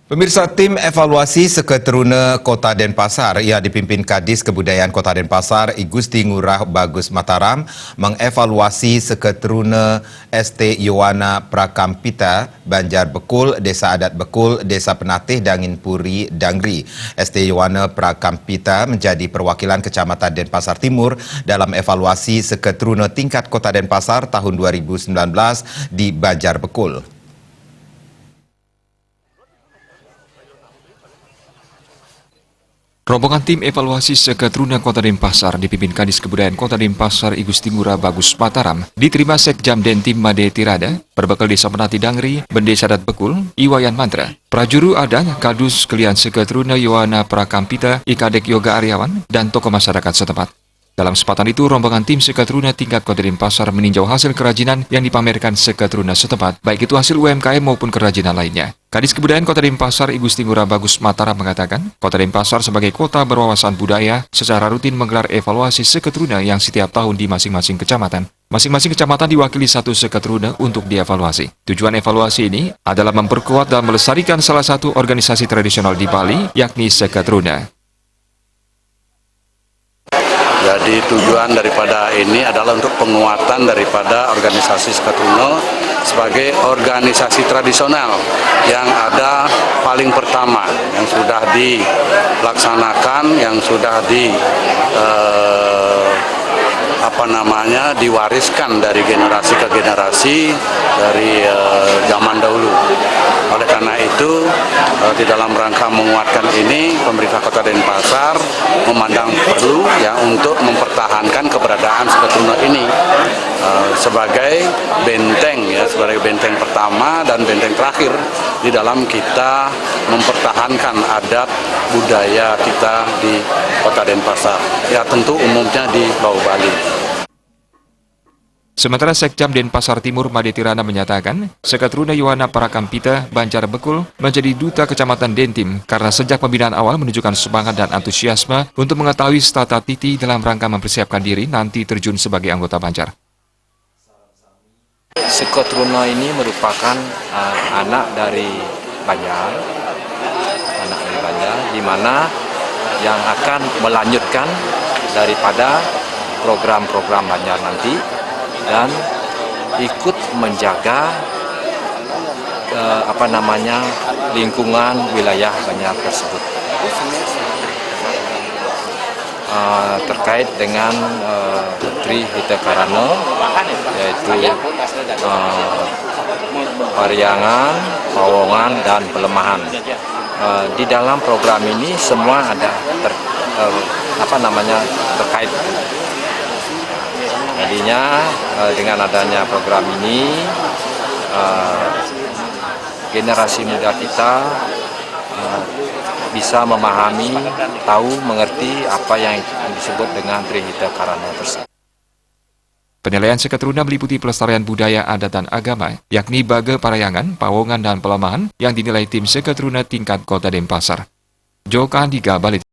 Pemirsa, tim evaluasi Seketeruna Kota Denpasar yang dipimpin Kadis Kebudayaan Kota Denpasar I Gusti Ngurah Bagus Mataram mengevaluasi Seketeruna ST Yowana Prakampita, Banjar Bekul, Desa Adat Bekul, Desa Penatih, Dangin Puri, Dangri. ST Yowana Prakampita menjadi perwakilan Kecamatan Denpasar Timur dalam evaluasi Seketeruna tingkat Kota Denpasar tahun 2019 di Banjar Bekul. Rombongan tim evaluasi Seketeruna Kota Denpasar dipimpin Kadis Kebudayaan Kota Denpasar I Gusti Ngurah Bagus Mataram diterima Sekjam Dentim Made Tirada, Perbekal Desa Penatih Dangri, Bendesa Adat Bekul, Iwayan Mantra, Prajuru Adat, Kadus Kelian Seketeruna Yowana Prakampita, Ikadek Yoga Aryawan, dan tokoh masyarakat setempat. Dalam kesempatan itu, rombongan tim Seketeruna tingkat Kota Denpasar meninjau hasil kerajinan yang dipamerkan Seketeruna setempat, baik itu hasil UMKM maupun kerajinan lainnya. Kadis Kebudayaan Kota Denpasar I Gusti Ngurah Bagus Mataram mengatakan, Kota Denpasar sebagai kota berwawasan budaya secara rutin menggelar evaluasi Seketeruna yang setiap tahun di masing-masing kecamatan. Masing-masing kecamatan diwakili satu Seketeruna untuk dievaluasi. Tujuan evaluasi ini adalah memperkuat dan melestarikan salah satu organisasi tradisional di Bali, yakni Seketeruna. Jadi tujuan daripada ini adalah untuk penguatan daripada organisasi Seketeruna sebagai organisasi tradisional yang ada paling pertama, yang sudah dilaksanakan, yang sudah diwariskan dari generasi ke generasi dari zaman dahulu. Oleh karena itu, di dalam rangka menguatkan ini, pemerintah Kota Denpasar memandang perlu ya untuk mempertahankan keberadaan Seketeruna ini sebagai benteng ya, sebagai benteng pertama dan benteng terakhir di dalam kita mempertahankan adat budaya kita di Kota Denpasar. Ya tentu umumnya di Bau Bali. Sementara Sekjam Denpasar Timur Made Tirana menyatakan, Seketeruna Yowana Prakampita, Banjar Bekul menjadi duta Kecamatan Dentim karena sejak pembinaan awal menunjukkan semangat dan antusiasme untuk mengetahui stata titi dalam rangka mempersiapkan diri nanti terjun sebagai anggota Banjar. Seketeruna ini merupakan anak dari Banjar, di mana yang akan melanjutkan daripada program-program Banjar nanti dan ikut menjaga lingkungan wilayah Banjar tersebut. Terkait dengan Tri Hita Karana, yaitu Pariangan, Pawongan, dan Pelemahan. Di dalam program ini semua ada terkait. Jadinya dengan adanya program ini, generasi muda kita bisa memahami, tahu, mengerti apa yang disebut dengan Tri Hita Karana tersebut. Penilaian Seketeruna meliputi pelestarian budaya, adat, dan agama, yakni Baga, Parayangan, Pawongan, dan Pelemahan yang dinilai tim Seketeruna tingkat Kota Denpasar. Joka Andika, Bali.